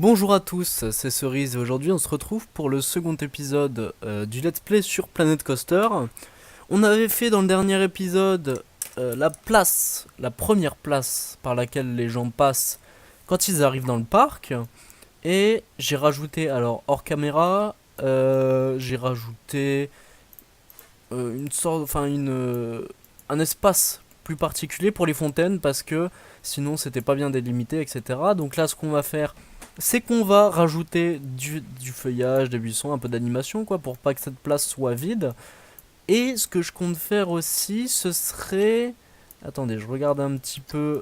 Bonjour à tous, c'est Cerise et aujourd'hui on se retrouve pour le second épisode du Let's Play sur Planet Coaster. On avait fait dans le dernier épisode la première place par laquelle les gens passent quand ils arrivent dans le parc. Et j'ai rajouté, alors hors caméra, j'ai rajouté une sorte, un espace plus particulier pour les fontaines parce que sinon c'était pas bien délimité, etc. Donc là, ce qu'on va faire, c'est qu'on va rajouter du feuillage, des buissons, un peu d'animation, quoi, pour pas que cette place soit vide. Et ce que je compte faire aussi, ce serait... Attendez, je regarde un petit peu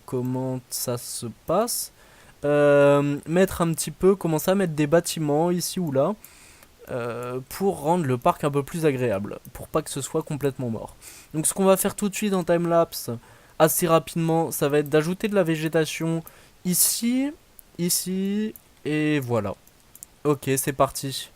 comment ça se passe. Mettre un petit peu, commencer à mettre des bâtiments ici ou là pour rendre le parc un peu plus agréable, pour pas que ce soit complètement mort. Donc ce qu'on va faire tout de suite en timelapse, assez rapidement, ça va être d'ajouter de la végétation ici, ici, et voilà. Ok, c'est parti.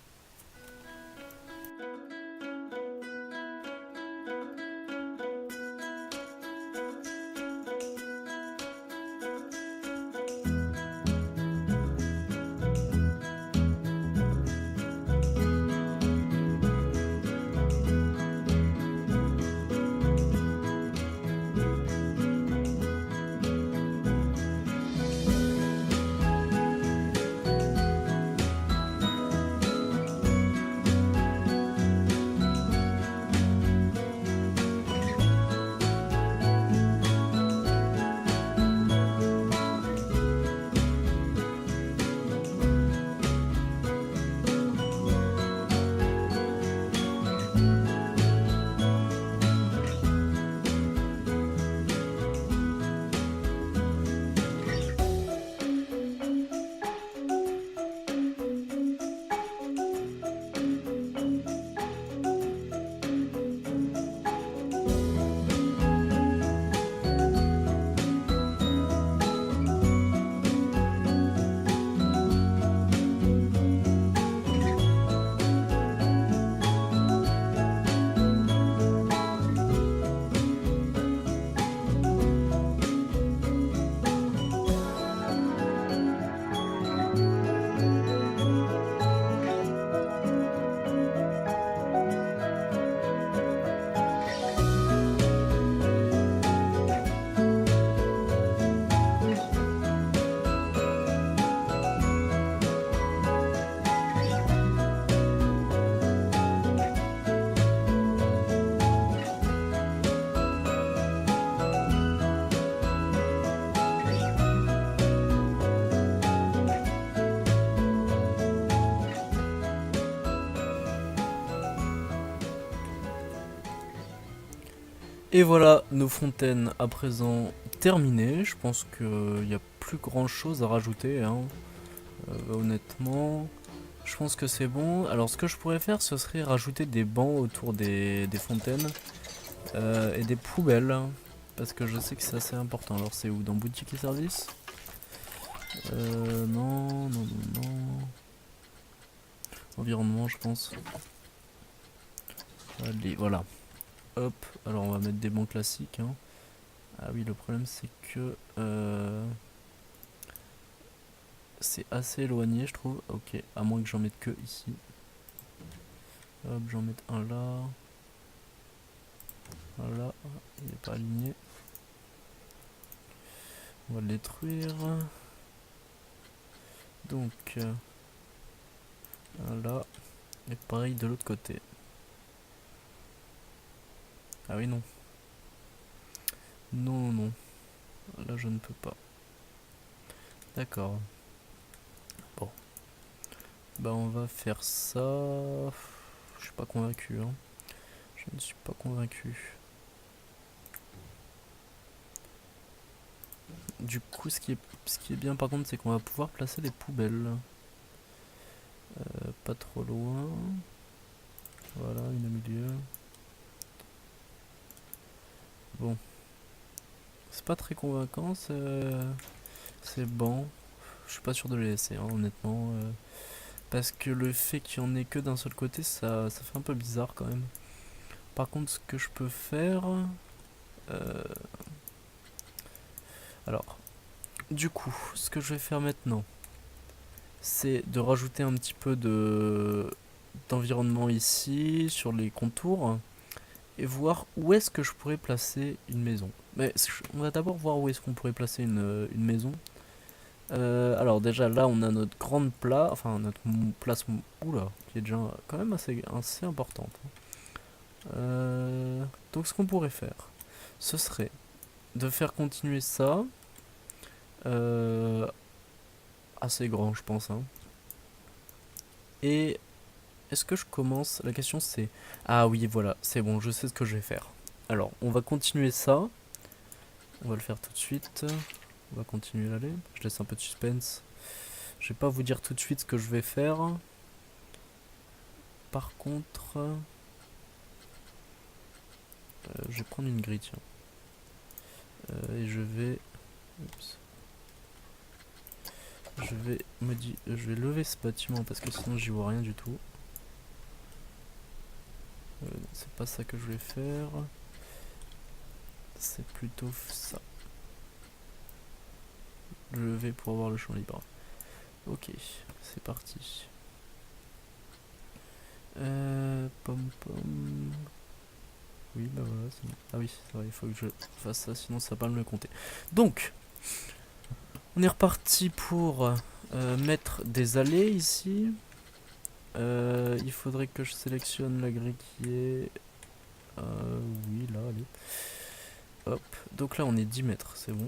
Et voilà, nos fontaines à présent terminées. Je pense qu'il n'y a plus grand chose à rajouter, hein. Honnêtement, je pense que c'est bon. Alors ce que je pourrais faire, ce serait rajouter des bancs autour des fontaines et des poubelles. Parce que je sais que c'est assez important. Alors c'est où? Dans boutique et services? Non, non, non, non. Environnement, je pense. Allez, voilà. Hop, alors on va mettre des bancs classiques, hein. Ah oui, le problème c'est que c'est assez éloigné, je trouve. Ok, à moins que j'en mette que ici. Hop, j'en mette un là. Voilà, il n'est pas aligné. On va le détruire. Donc, un là. Et pareil de l'autre côté. Ah oui, non. Non, non. Là, je ne peux pas. D'accord. Bon. Bah, on va faire ça. Je suis pas convaincu, hein. Je ne suis pas convaincu. Du coup, ce qui est bien par contre, c'est qu'on va pouvoir placer des poubelles. Pas trop loin. Voilà, une au milieu. Bon. C'est pas très convaincant, c'est bon. Je suis pas sûr de les laisser, hein, honnêtement. Parce que le fait qu'il y en ait que d'un seul côté, ça fait un peu bizarre quand même. Par contre, ce que je peux faire... alors, du coup, ce que je vais faire maintenant, c'est de rajouter un petit peu d'environnement ici, sur les contours, et voir où est-ce que je pourrais placer une maison. Mais on va d'abord voir où est-ce qu'on pourrait placer une maison. Alors déjà là on a notre grande place, enfin notre place, oula, qui est déjà quand même assez importante. Donc ce qu'on pourrait faire, ce serait de faire continuer ça, assez grand je pense, hein. Et est-ce que je commence, la question c'est, ah oui voilà, c'est bon, je sais ce que je vais faire. Alors on va continuer ça, on va le faire tout de suite. On va continuer l'aller. Je laisse un peu de suspense. Je vais pas vous dire tout de suite ce que je vais faire. Par contre, je vais prendre une grille, tiens. Et je vais... Oups. Je vais lever ce bâtiment parce que sinon j'y vois rien du tout. C'est pas ça que je vais faire. C'est plutôt ça. Lever pour avoir le champ libre. Ok, c'est parti. Pom pom. Oui, bah voilà, c'est bon. Ah oui, c'est vrai, il faut que je fasse ça, sinon ça va pas me le compter. Donc, on est reparti pour mettre des allées ici. Il faudrait que je sélectionne la grille qui est... oui, là, allez. Hop, donc là on est 10 mètres, c'est bon.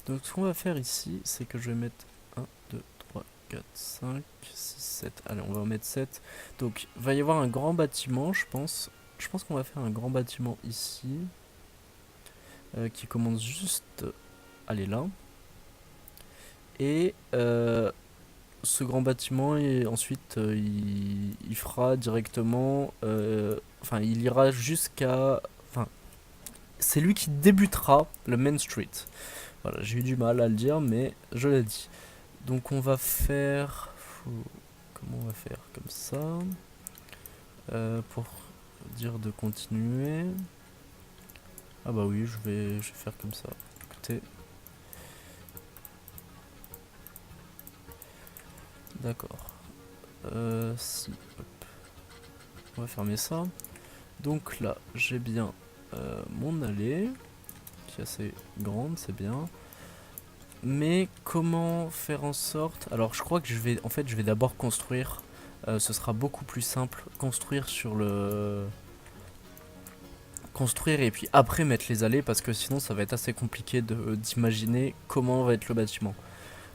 Donc ce qu'on va faire ici, c'est que je vais mettre 1, 2, 3, 4, 5, 6, 7. Allez, on va en mettre 7. Donc il va y avoir un grand bâtiment, je pense. Je pense qu'on va faire un grand bâtiment ici. Qui commence juste... Allez, là. Et ce grand bâtiment, et ensuite il fera directement... Enfin, il ira jusqu'à... Enfin, c'est lui qui débutera le Main Street. Voilà, j'ai eu du mal à le dire, mais je l'ai dit. Donc on va faire... Comment on va faire? Comme ça. Pour dire de continuer. Ah bah oui, je vais faire comme ça. Écoutez. D'accord. Si, hop. On va fermer ça. Donc là, j'ai bien mon allée, qui est assez grande, c'est bien. Mais comment faire en sorte... Alors je crois que je vais d'abord construire. Ce sera beaucoup plus simple. Construire sur le... Construire et puis après mettre les allées, parce que sinon ça va être assez compliqué d'imaginer comment va être le bâtiment.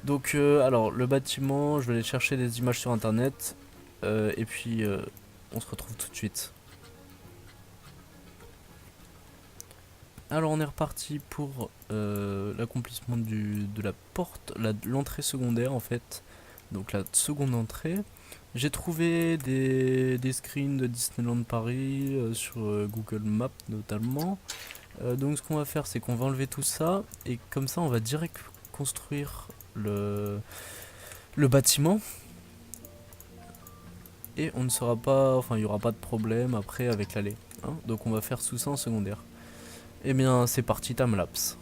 Donc alors le bâtiment, je vais aller chercher des images sur internet. Et puis on se retrouve tout de suite. Alors on est reparti pour l'accomplissement de la porte, l'entrée secondaire en fait. Donc la seconde entrée. J'ai trouvé des screens de Disneyland Paris sur Google Maps notamment. Donc ce qu'on va faire, c'est qu'on va enlever tout ça et comme ça on va direct construire le bâtiment. Et on ne sera pas, enfin il n'y aura pas de problème après avec l'allée. Hein. Donc on va faire tout ça en secondaire. Et bien c'est parti, timelapse.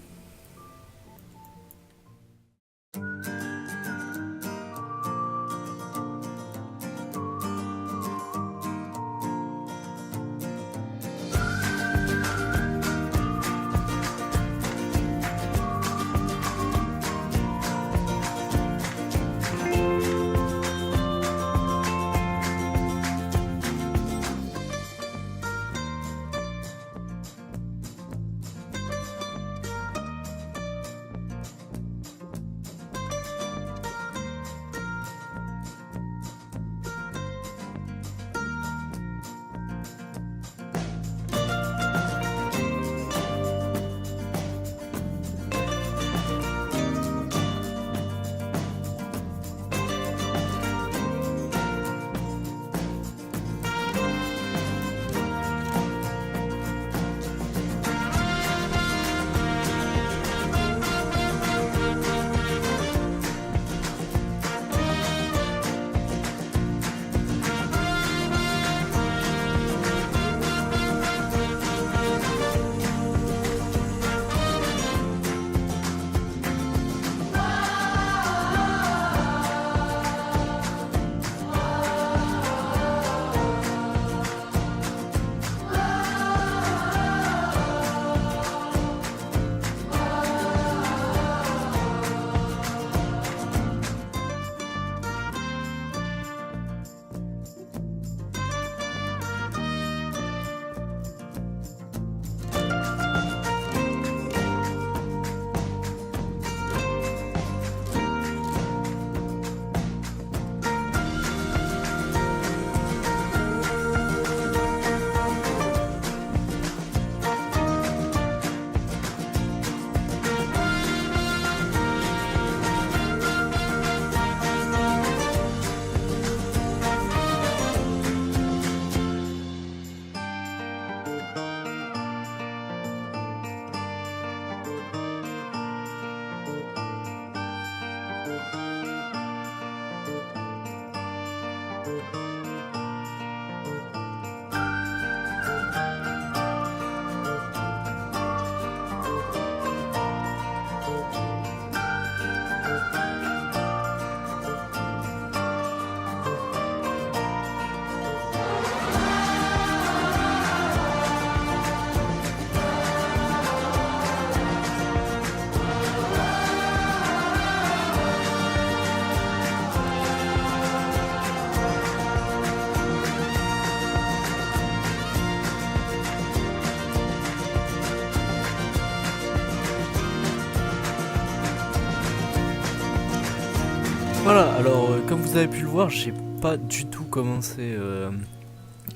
Voilà, alors comme vous avez pu le voir, j'ai pas du tout commencé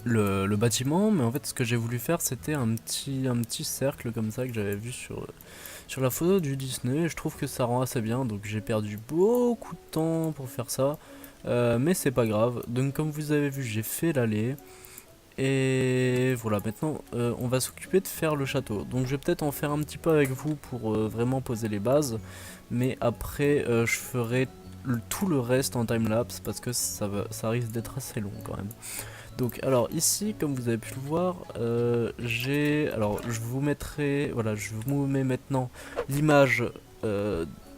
le bâtiment, mais en fait ce que j'ai voulu faire c'était un petit cercle comme ça que j'avais vu sur la photo du Disney, et je trouve que ça rend assez bien, donc j'ai perdu beaucoup de temps pour faire ça, mais c'est pas grave. Donc comme vous avez vu, j'ai fait l'allée, et voilà, maintenant on va s'occuper de faire le château. Donc je vais peut-être en faire un petit peu avec vous pour vraiment poser les bases, mais après je ferai tout le reste en timelapse parce que ça risque d'être assez long quand même. Donc alors ici comme vous avez pu le voir, alors je vous mettrai, voilà, je vous mets maintenant l'image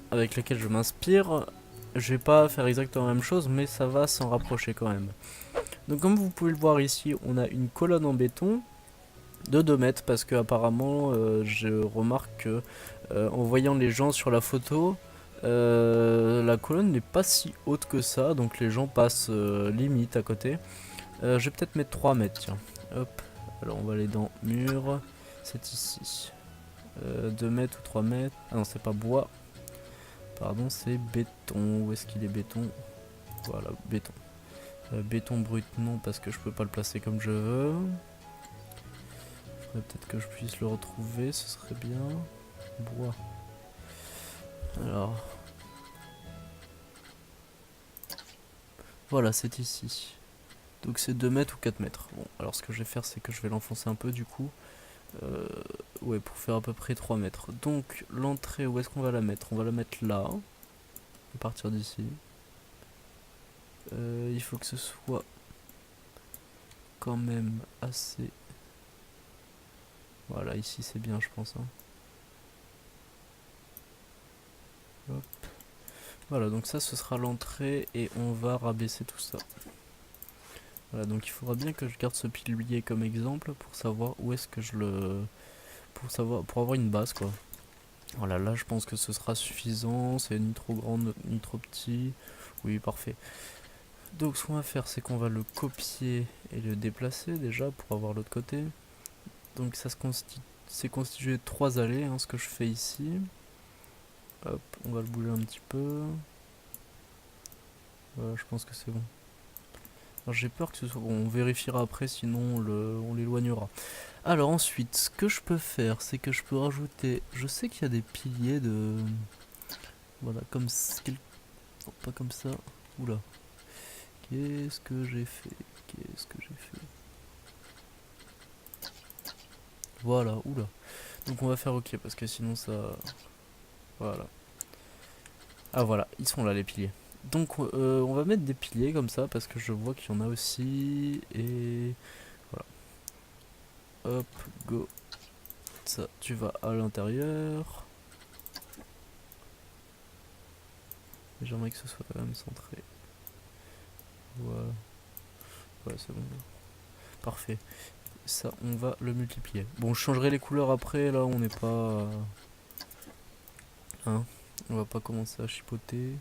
avec laquelle je m'inspire. Je vais pas faire exactement la même chose, mais ça va s'en rapprocher quand même. Donc comme vous pouvez le voir ici, on a une colonne en béton de 2 mètres parce que apparemment je remarque que en voyant les gens sur la photo, la colonne n'est pas si haute que ça, donc les gens passent limite à côté. Je vais peut-être mettre 3 mètres, tiens. Hop, alors on va aller dans mur, c'est ici. 2 mètres ou 3 mètres, ah non c'est pas bois, pardon c'est béton, où est-ce qu'il est béton? Voilà, béton. Béton brut non parce que je peux pas le placer comme je veux. Faudrait peut-être que je puisse le retrouver, ce serait bien. Bois. Alors. Voilà, c'est ici. Donc c'est 2 mètres ou 4 mètres. Bon, alors ce que je vais faire c'est que je vais l'enfoncer un peu du coup. Ouais, pour faire à peu près 3 mètres. Donc l'entrée, où est-ce qu'on va la mettre? On va la mettre là. À partir d'ici. Il faut que ce soit quand même assez... Voilà, ici c'est bien je pense. Hein. Hop. Voilà, donc ça ce sera l'entrée et on va rabaisser tout ça. Voilà, donc il faudra bien que je garde ce pilier comme exemple pour savoir où est-ce que je le... Pour avoir une base quoi. Voilà, là je pense que ce sera suffisant, c'est ni trop grand ni trop petit. Oui, parfait. Donc ce qu'on va faire c'est qu'on va le copier et le déplacer déjà pour avoir l'autre côté. Donc ça c'est constitué de 3 allées, hein, ce que je fais ici. Hop, on va le bouger un petit peu. Voilà, je pense que c'est bon. J'ai peur que ce soit bon, on vérifiera après sinon on l'éloignera. Alors ensuite, ce que je peux faire, c'est que je peux rajouter... Je sais qu'il y a des piliers de... Voilà, comme... Non, pas comme ça. Oula. Qu'est-ce que j'ai fait? Qu'est-ce que j'ai fait? Voilà, oula. Donc on va faire ok, parce que sinon ça... Voilà. Ah voilà, ils sont là les piliers. Donc on va mettre des piliers comme ça, parce que je vois qu'il y en a aussi. Et... Voilà. Hop, go. Ça, tu vas à l'intérieur. J'aimerais que ce soit quand même centré. Voilà. Ouais, c'est bon. Parfait. Ça, on va le multiplier. Bon, je changerai les couleurs après. Là, on n'est pas... Hein, on va pas commencer à chipoter.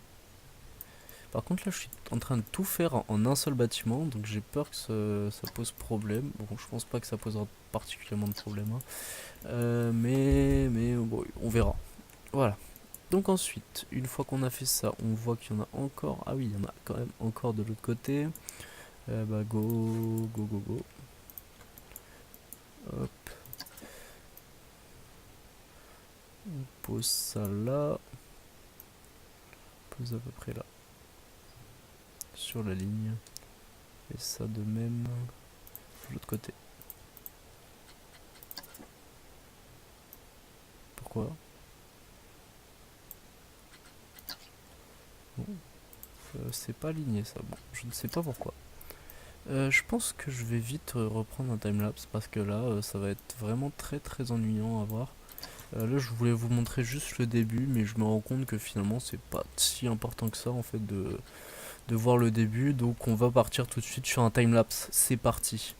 Par contre, là, je suis en train de tout faire en un seul bâtiment. Donc, j'ai peur que ça pose problème. Bon, je pense pas que ça posera particulièrement de problème. Hein. Mais bon, on verra. Voilà. Donc ensuite, une fois qu'on a fait ça, on voit qu'il y en a encore. Ah oui, il y en a quand même encore de l'autre côté. Bah go, go, go, go. Hop. On pose ça là. On pose à peu près là. Sur la ligne. Et ça de même de l'autre côté. Pourquoi? Bon. C'est pas aligné ça. Bon, je ne sais pas pourquoi. Je pense que je vais vite reprendre un timelapse parce que là ça va être vraiment très très ennuyant à voir. Là je voulais vous montrer juste le début, mais je me rends compte que finalement c'est pas si important que ça en fait de voir le début. Donc on va partir tout de suite sur un timelapse, c'est parti.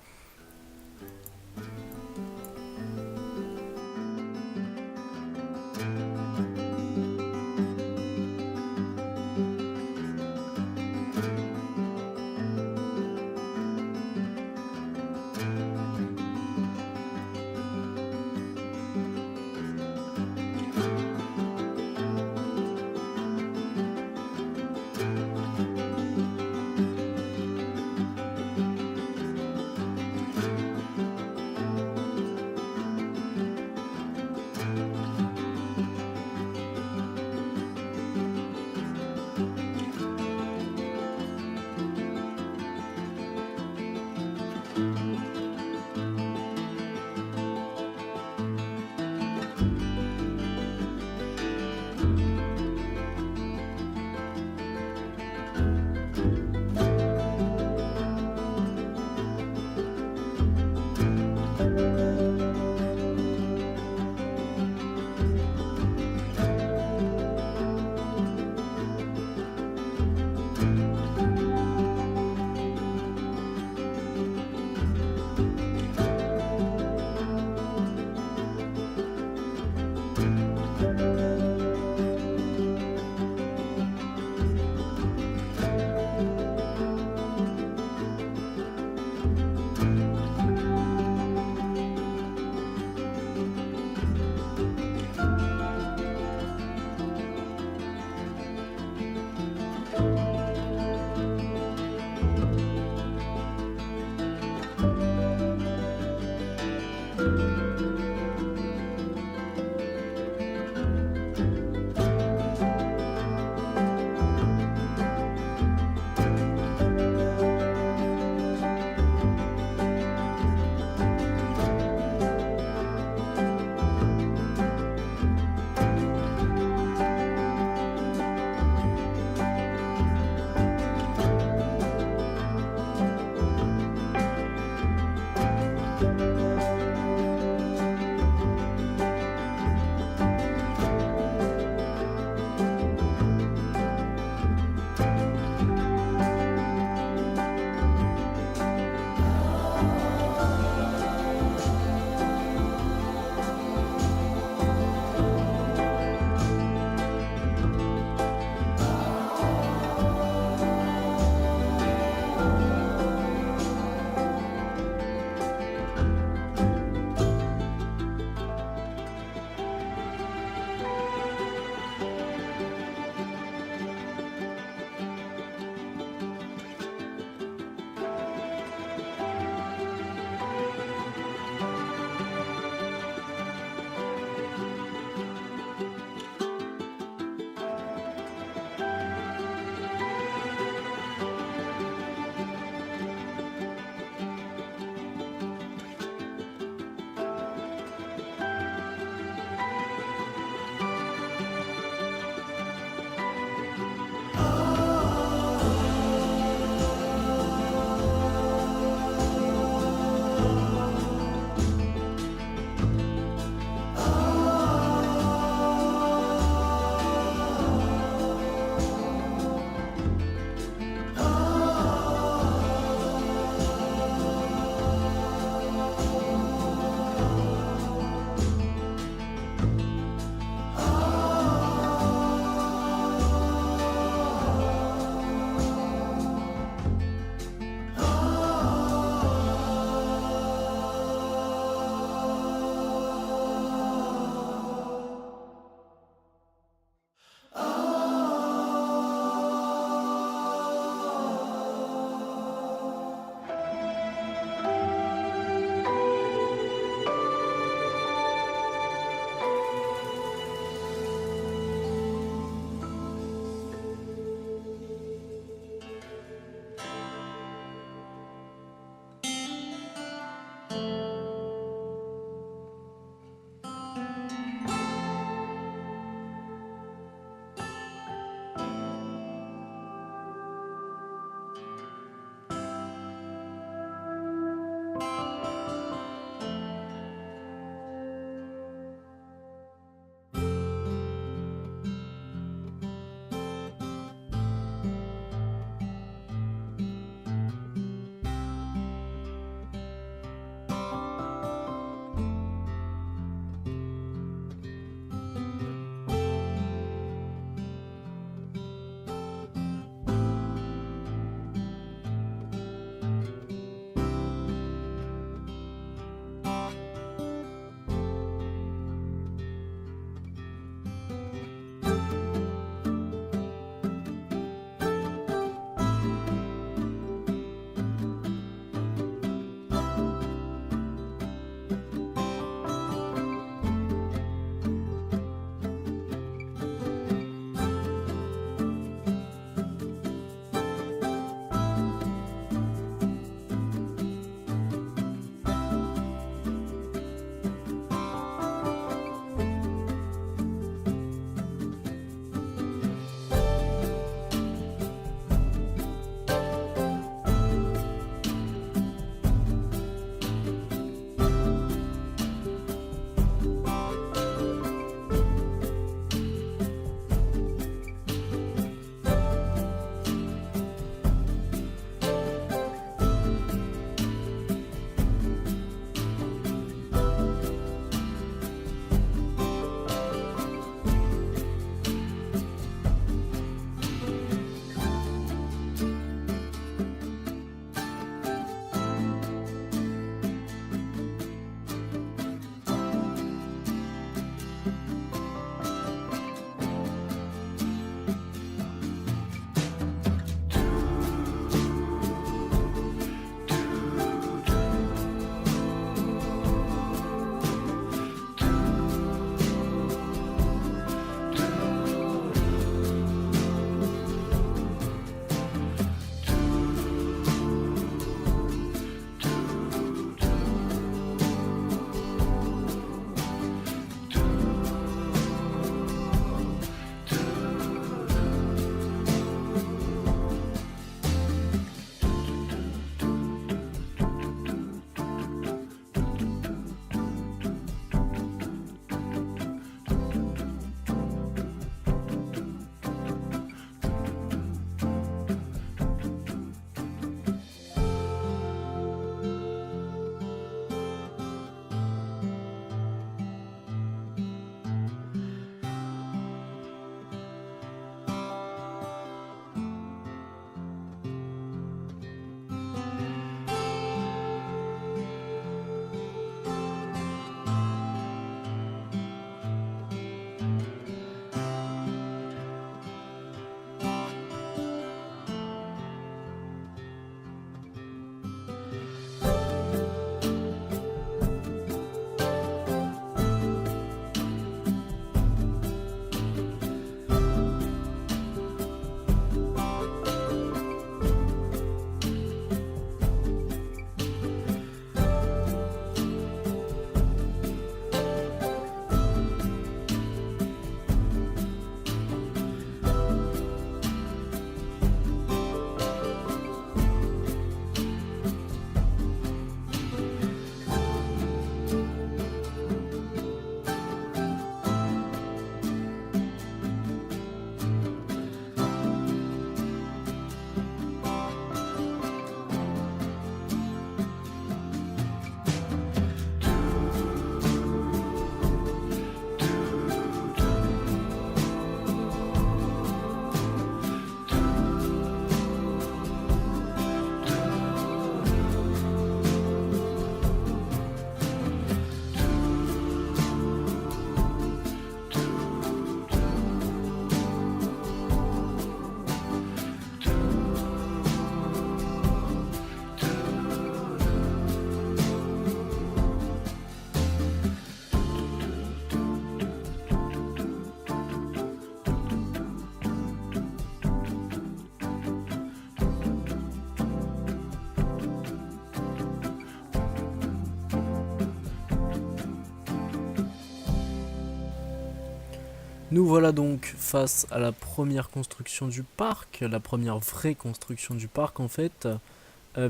Nous voilà donc face à la première construction du parc, la première vraie construction du parc en fait,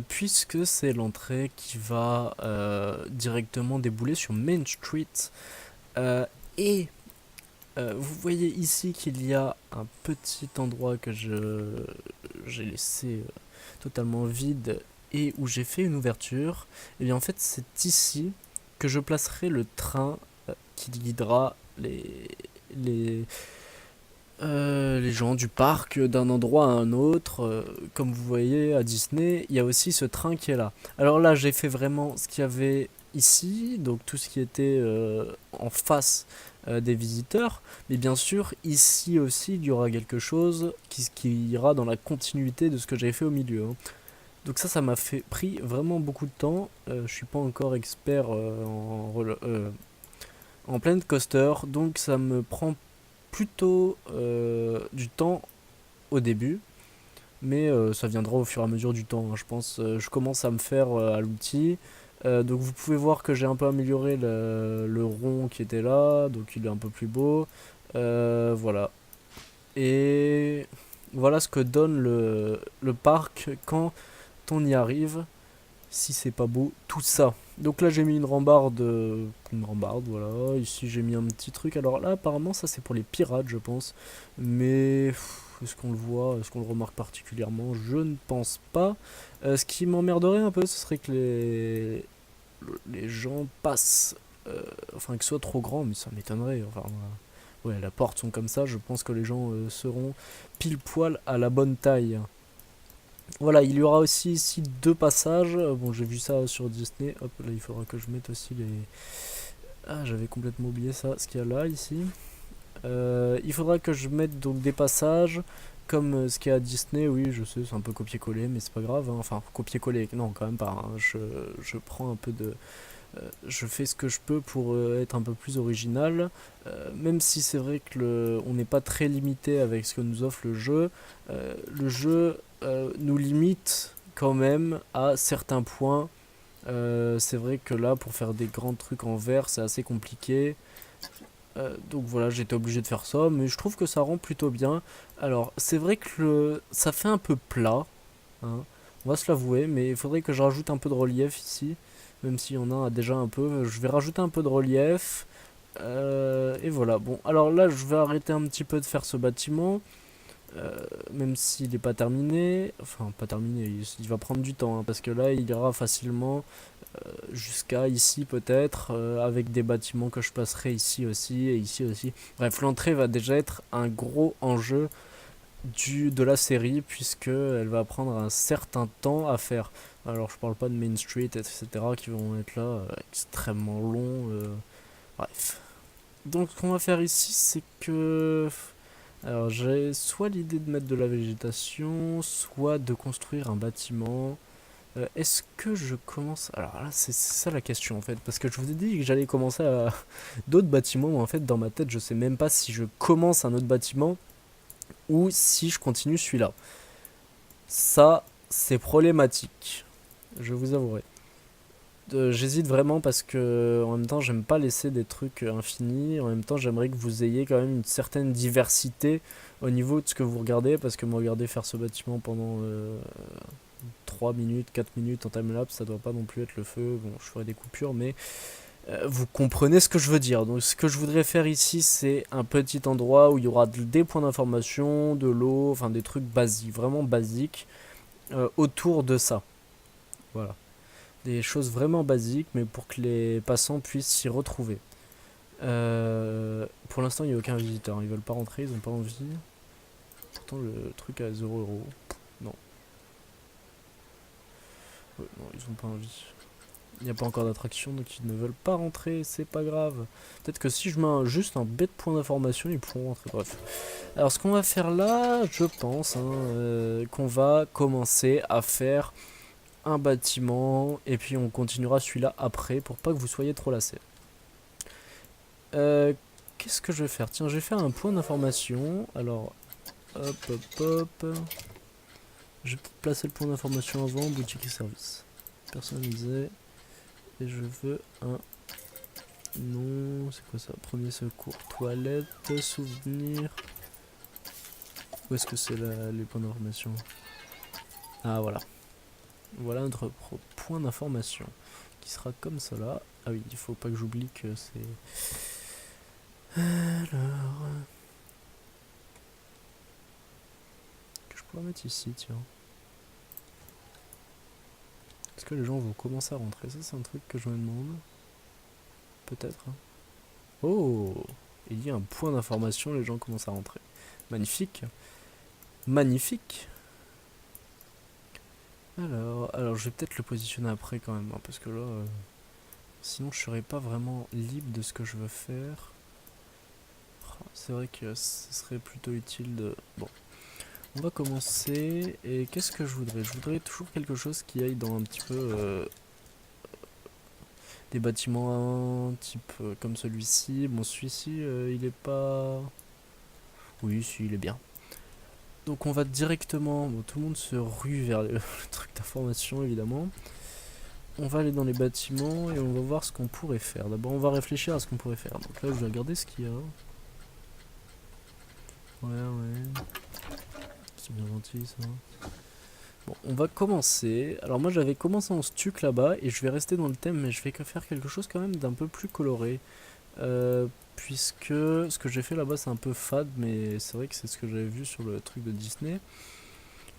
puisque c'est l'entrée qui va directement débouler sur Main Street. Euh, et vous voyez ici qu'il y a un petit endroit que j'ai laissé totalement vide et où j'ai fait une ouverture. Et bien en fait c'est ici que je placerai le train qui guidera les, les gens du parc d'un endroit à un autre. Comme vous voyez à Disney, il y a aussi ce train qui est là. Alors là, j'ai fait vraiment ce qu'il y avait ici, donc tout ce qui était en face des visiteurs. Mais bien sûr, ici aussi, il y aura quelque chose qui ira dans la continuité de ce que j'avais fait au milieu. Hein. Donc ça m'a pris vraiment beaucoup de temps. Je suis pas encore expert en Planet Coaster, donc ça me prend plutôt du temps au début, mais ça viendra au fur et à mesure du temps, hein, je pense. Je commence à me faire à l'outil, donc vous pouvez voir que j'ai un peu amélioré le rond qui était là, donc il est un peu plus beau. Voilà. Et voilà ce que donne le parc quand on y arrive. Si c'est pas beau, tout ça. Donc là j'ai mis une rambarde, voilà. Ici j'ai mis un petit truc. Alors là apparemment ça c'est pour les pirates je pense. Mais est-ce qu'on le voit, est-ce qu'on le remarque particulièrement? Je ne pense pas. Ce qui m'emmerderait un peu ce serait que les gens passent. Enfin que ce soit trop grand, mais ça m'étonnerait. Enfin ouais, la porte sont comme ça, je pense que les gens seront pile poil à la bonne taille. Voilà, il y aura aussi ici deux passages. Bon, j'ai vu ça sur Disney. Hop, là, il faudra que je mette aussi les... Ah, j'avais complètement oublié ça, ce qu'il y a là, ici. Il faudra que je mette donc des passages comme ce qu'il y a à Disney. Oui, je sais, c'est un peu copier-coller, mais c'est pas grave. Hein. Enfin, copier-coller, non, quand même pas. Hein. Je prends un peu de... je fais ce que je peux pour être un peu plus original. Même si c'est vrai que on n'est pas très limité avec ce que nous offre le jeu. Le jeu nous limite quand même à certains points. C'est vrai que là, pour faire des grands trucs en verre, c'est assez compliqué. Donc voilà, j'étais obligé de faire ça, mais je trouve que ça rend plutôt bien. Alors, c'est vrai que ça fait un peu plat, hein, on va se l'avouer, mais il faudrait que je rajoute un peu de relief ici, même s'il y en a déjà un peu. Je vais rajouter un peu de relief. Et voilà, bon, alors là, je vais arrêter un petit peu de faire ce bâtiment. Même s'il n'est pas terminé, enfin pas terminé, il va prendre du temps, hein, parce que là il ira facilement jusqu'à ici peut-être, avec des bâtiments que je passerai ici aussi et ici aussi. Bref, l'entrée va déjà être un gros enjeu de la série, puisque elle va prendre un certain temps à faire. Alors je parle pas de Main Street, etc., qui vont être là extrêmement longs. Bref. Donc ce qu'on va faire ici, c'est que... Alors j'ai soit l'idée de mettre de la végétation, soit de construire un bâtiment. Est-ce que je commence... Alors là c'est ça la question en fait, parce que je vous ai dit que j'allais commencer à d'autres bâtiments, mais en fait dans ma tête je sais même pas si je commence un autre bâtiment ou si je continue celui-là. Ça c'est problématique, je vous avouerai. J'hésite vraiment parce que en même temps j'aime pas laisser des trucs infinis, en même temps j'aimerais que vous ayez quand même une certaine diversité au niveau de ce que vous regardez, parce que me regarder faire ce bâtiment pendant 3 minutes, 4 minutes en timelapse, ça doit pas non plus être le feu. Bon, je ferai des coupures, mais vous comprenez ce que je veux dire. Donc ce que je voudrais faire ici, c'est un petit endroit où il y aura des points d'information, de l'eau, enfin des trucs basiques, vraiment basiques, autour de ça. Voilà. Des choses vraiment basiques, mais pour que les passants puissent s'y retrouver. Pour l'instant, il n'y a aucun visiteur. Ils veulent pas rentrer, ils ont pas envie. Pourtant, le truc à 0€. Non. Ouais, non, ils ont pas envie. Il n'y a pas encore d'attraction, donc ils ne veulent pas rentrer. C'est pas grave. Peut-être que si je mets juste un bête point d'information, ils pourront rentrer. Bref. Alors, ce qu'on va faire là, je pense, hein, qu'on va commencer à faire un bâtiment, et puis on continuera celui-là après pour pas que vous soyez trop lassés. Qu'est-ce que je vais faire? Tiens, je vais faire un point d'information. Alors, hop, hop, hop. Je vais peut-être placer le point d'information avant, boutique et service. Personnalisé. Et je veux un Non, c'est quoi ça? Premier secours, toilette, souvenir. Où est-ce que c'est les points d'information? Ah voilà. Voilà notre point d'information. Qui sera comme cela. Ah oui, il faut pas que j'oublie que c'est... Alors... Que je pourrais mettre ici, tiens. Est-ce que les gens vont commencer à rentrer? Ça c'est un truc que je me demande. Peut-être. Hein. Oh! Il y a un point d'information, les gens commencent à rentrer. Magnifique. Magnifique. Alors je vais peut-être le positionner après quand même, hein, parce que là, sinon je serais pas vraiment libre de ce que je veux faire. Oh, c'est vrai que ce serait plutôt utile de... Bon, on va commencer, et qu'est-ce que je voudrais? Je voudrais toujours quelque chose qui aille dans un petit peu des bâtiments type comme celui-ci. Bon, celui-ci, il est pas... Oui, si, il est bien. Donc on va directement, bon, tout le monde se rue vers le truc d'information évidemment. On va aller dans les bâtiments et on va voir ce qu'on pourrait faire. D'abord on va réfléchir à ce qu'on pourrait faire. Donc là je vais regarder ce qu'il y a. Ouais. C'est bien gentil ça. Bon, on va commencer. Alors moi j'avais commencé en stuc là-bas et je vais rester dans le thème, mais je vais faire quelque chose quand même d'un peu plus coloré. Puisque ce que j'ai fait là-bas c'est un peu fade, mais c'est vrai que c'est ce que j'avais vu sur le truc de Disney.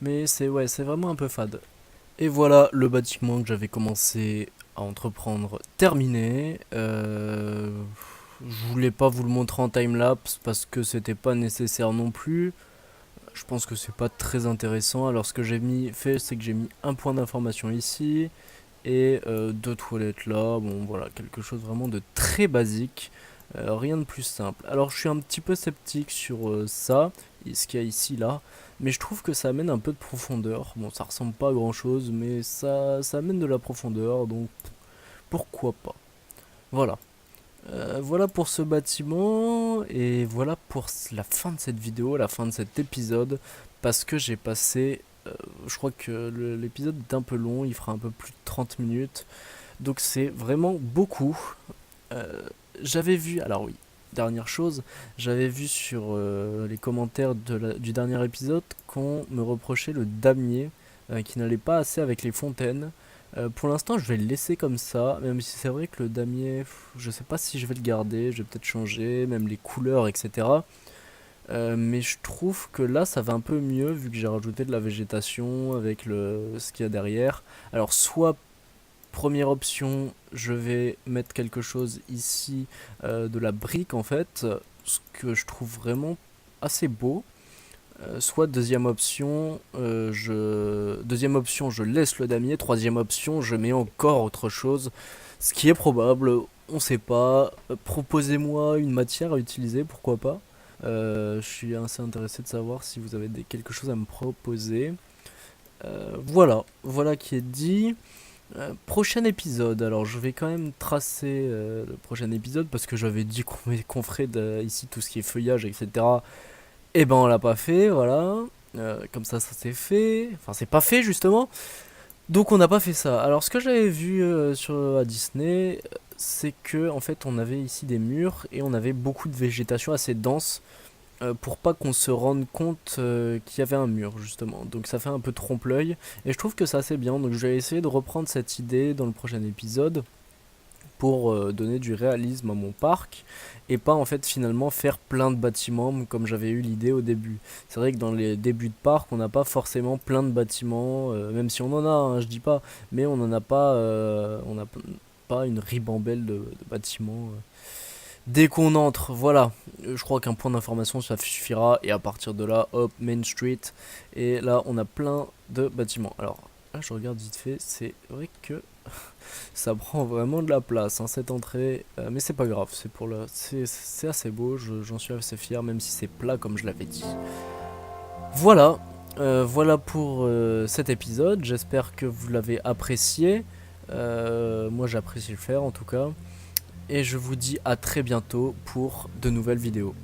Mais c'est vraiment un peu fade. Et voilà le bâtiment que j'avais commencé à entreprendre terminé. Je voulais pas vous le montrer en timelapse parce que c'était pas nécessaire non plus. Je pense que c'est pas très intéressant. Alors ce que j'ai fait, c'est que j'ai mis un point d'information ici et deux toilettes là. Bon voilà, quelque chose vraiment de très basique. Rien de plus simple. Alors je suis un petit peu sceptique sur ça, ce qu'il y a ici là, mais je trouve que ça amène un peu de profondeur. Bon, ça ressemble pas à grand chose, mais ça amène de la profondeur, donc pourquoi pas. Voilà. Voilà pour ce bâtiment, et voilà pour la fin de cette vidéo, la fin de cet épisode, parce que j'ai passé, je crois que l'épisode est un peu long, il fera un peu plus de 30 minutes, donc c'est vraiment beaucoup. Euh, J'avais vu, alors oui, dernière chose, j'avais vu sur les commentaires du dernier épisode qu'on me reprochait le damier qui n'allait pas assez avec les fontaines. Pour l'instant, je vais le laisser comme ça, même si c'est vrai que le damier, je sais pas si je vais le garder, je vais peut-être changer, même les couleurs, etc. Mais je trouve que là, ça va un peu mieux vu que j'ai rajouté de la végétation avec ce qu'il y a derrière. Alors, soit première option, je vais mettre quelque chose ici, de la brique en fait, ce que je trouve vraiment assez beau. Soit deuxième option, je laisse le damier. Troisième option, je mets encore autre chose, ce qui est probable. On sait pas. Proposez-moi une matière à utiliser, pourquoi pas. Je suis assez intéressé de savoir si vous avez quelque chose à me proposer. Voilà qui est dit. Prochain épisode, alors je vais quand même tracer le prochain épisode parce que j'avais dit qu'on ferait ici tout ce qui est feuillage, etc. Et ben on l'a pas fait, voilà. Comme ça s'est fait. Enfin, c'est pas fait justement. Donc on n'a pas fait ça. Alors ce que j'avais vu à Disney, c'est que en fait on avait ici des murs et on avait beaucoup de végétation assez dense pour pas qu'on se rende compte qu'il y avait un mur justement. Donc ça fait un peu trompe-l'œil et je trouve que c'est assez bien. Donc je vais essayer de reprendre cette idée dans le prochain épisode pour donner du réalisme à mon parc et pas en fait finalement faire plein de bâtiments comme j'avais eu l'idée au début. C'est vrai que dans les débuts de parc on n'a pas forcément plein de bâtiments, même si on en a, hein, je dis pas, mais on n'en a pas, on n'a pas une ribambelle de bâtiments. Dès qu'on entre, voilà, je crois qu'un point d'information ça suffira et à partir de là, hop, Main Street et là on a plein de bâtiments. Alors là je regarde vite fait, c'est vrai que ça prend vraiment de la place hein, cette entrée, mais c'est pas grave, c'est assez beau, j'en suis assez fier même si c'est plat comme je l'avais dit. Voilà, voilà pour cet épisode, j'espère que vous l'avez apprécié, moi j'apprécie le faire en tout cas. Et je vous dis à très bientôt pour de nouvelles vidéos.